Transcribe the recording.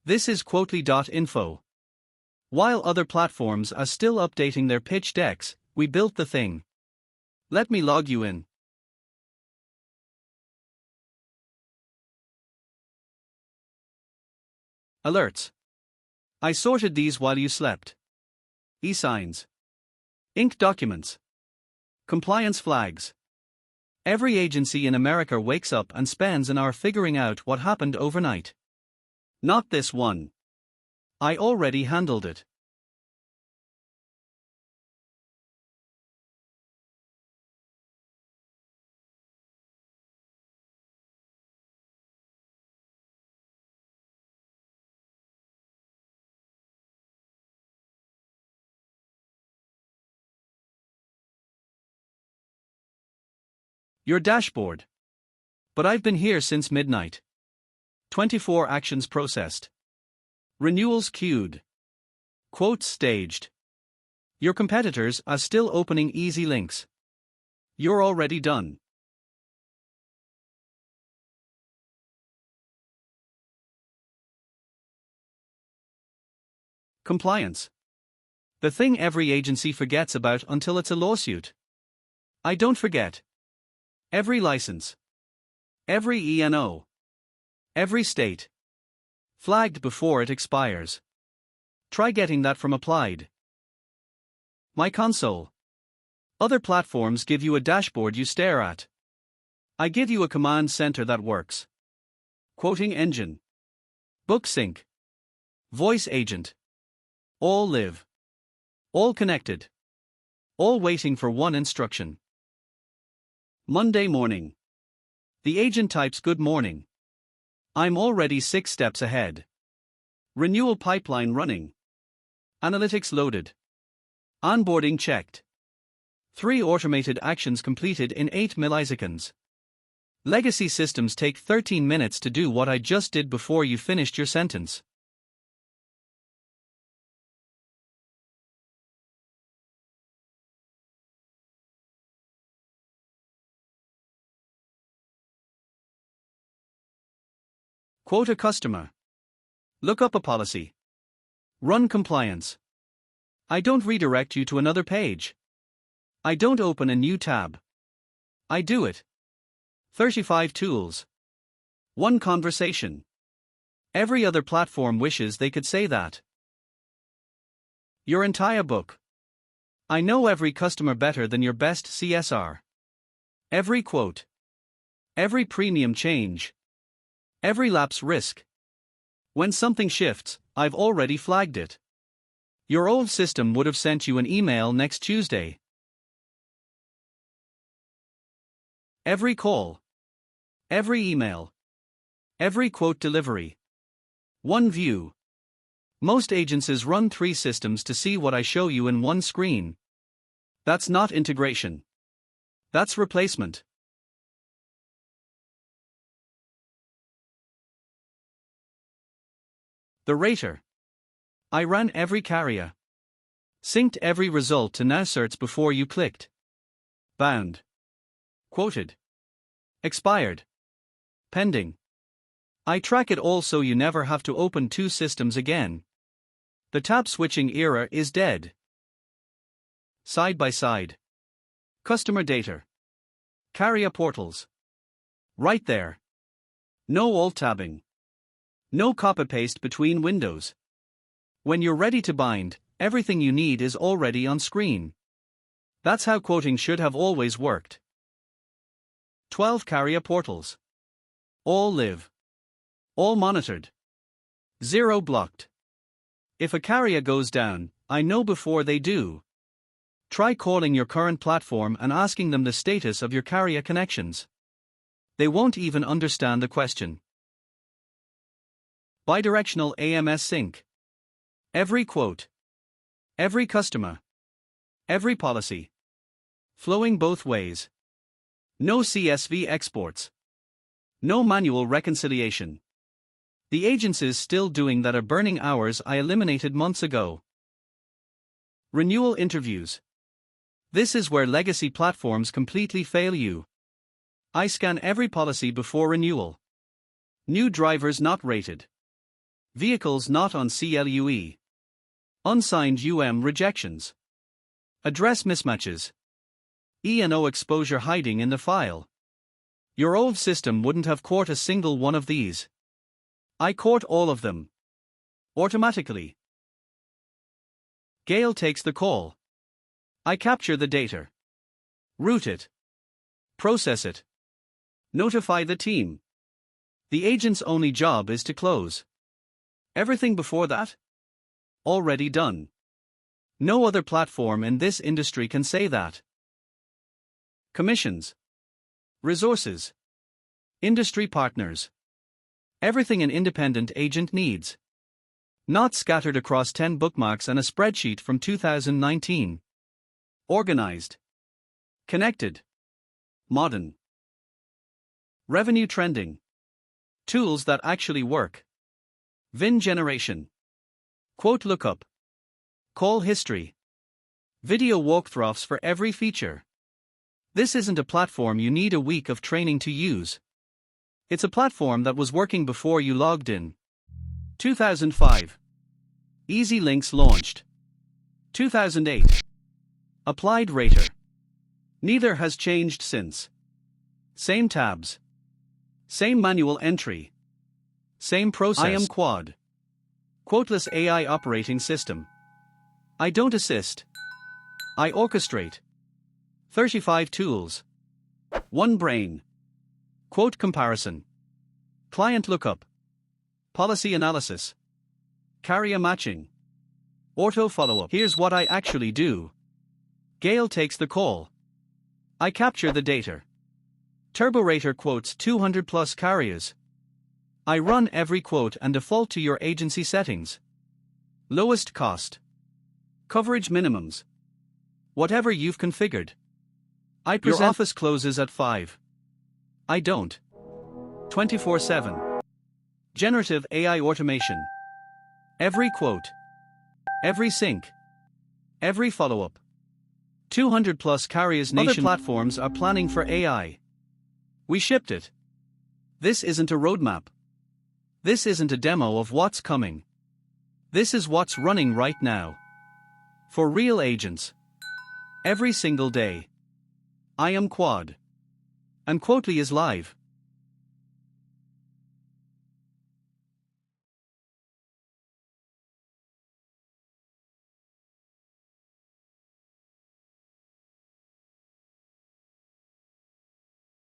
This is Quotely.info. While other platforms are still updating their pitch decks, we built the thing. Let me log you in. Alerts. I sorted these while you slept. E-signs. Ink documents. Compliance flags. Every agency in America wakes up and spends an hour figuring out what happened overnight. Not this one. I already handled it. Your dashboard. But I've been here since midnight. 24 actions processed. Renewals queued. Quotes staged. Your competitors are still opening EZLynx. You're already done. Compliance. The thing every agency forgets about until it's a lawsuit. I don't forget. Every license. Every E&O. Every state. Flagged before it expires. Try getting that from Applied. My console. Other platforms give you a dashboard you stare at. I give you a command center that works. Quoting engine. Book sync. Voice agent. All live. All connected. All waiting for one instruction. Monday morning. The agent types good morning. I'm already 6 steps ahead. Renewal pipeline running. Analytics loaded. Onboarding checked. 3 automated actions completed in 8 milliseconds. Legacy systems take 13 minutes to do what I just did before you finished your sentence. Quote a customer. Look up a policy. Run compliance. I don't redirect you to another page. I don't open a new tab. I do it. 35 tools. 1 conversation. Every other platform wishes they could say that. Your entire book. I know every customer better than your best CSR. Every quote. Every premium change. Every lapse risk. When something shifts, I've already flagged it. Your old system would have sent you an email next Tuesday. Every call. Every email. Every quote delivery. 1 view. Most agencies run 3 systems to see what I show you in one screen. That's not integration. That's replacement. The rater. I ran every carrier. Synced every result to now certs before you clicked. Bound. Quoted. Expired. Pending. I track it all so you never have to open 2 systems again. The tab switching era is dead. Side by side. Customer data. Carrier portals. Right there. No alt tabbing. No copy-paste between windows. When you're ready to bind, everything you need is already on screen. That's how quoting should have always worked. 12 carrier portals. All live. All monitored. 0 blocked. If a carrier goes down, I know before they do. Try calling your current platform and asking them the status of your carrier connections. They won't even understand the question. Bidirectional AMS sync. Every quote. Every customer. Every policy. Flowing both ways. No CSV exports. No manual reconciliation. The agencies still doing that are burning hours I eliminated months ago. Renewal interviews. This is where legacy platforms completely fail you. I scan every policy before renewal. New drivers not rated. Vehicles not on CLUE. Unsigned rejections. Address mismatches. E&O exposure hiding in the file. Your old system wouldn't have caught a single one of these. I caught all of them. Automatically. Gale takes the call. I capture the data. Route it. Process it. Notify the team. The agent's only job is to close. Everything before that? Already done. No other platform in this industry can say that. Commissions. Resources. Industry partners. Everything an independent agent needs. Not scattered across 10 bookmarks and a spreadsheet from 2019. Organized. Connected. Modern. Revenue trending. Tools that actually work. VIN generation. Quote lookup. Call history. Video walkthroughs for every feature. This isn't a platform you need a week of training to use. It's a platform that was working before you logged in. 2005. EZLynx launched. 2008. Applied Rater. Neither has changed since. Same tabs. Same manual entry. Same process. I am Quad. Quoteless AI operating system. I don't assist. I orchestrate. 35 tools. One brain. Quote comparison. Client lookup. Policy analysis. Carrier matching. Auto follow-up. Here's what I actually do. Gale takes the call. I capture the data. TurboRater quotes 200 plus carriers. I run every quote and default to your agency settings. Lowest cost. Coverage minimums. Whatever you've configured. I present. Your office closes at 5. I don't. 24/7. Generative AI automation. Every quote. Every sync. Every follow-up. 200 plus carriers nation. Other platforms are planning for AI. We shipped it. This isn't a roadmap. This isn't a demo of what's coming. This is what's running right now. For real agents. Every single day. I am Quad. And Quotely is live.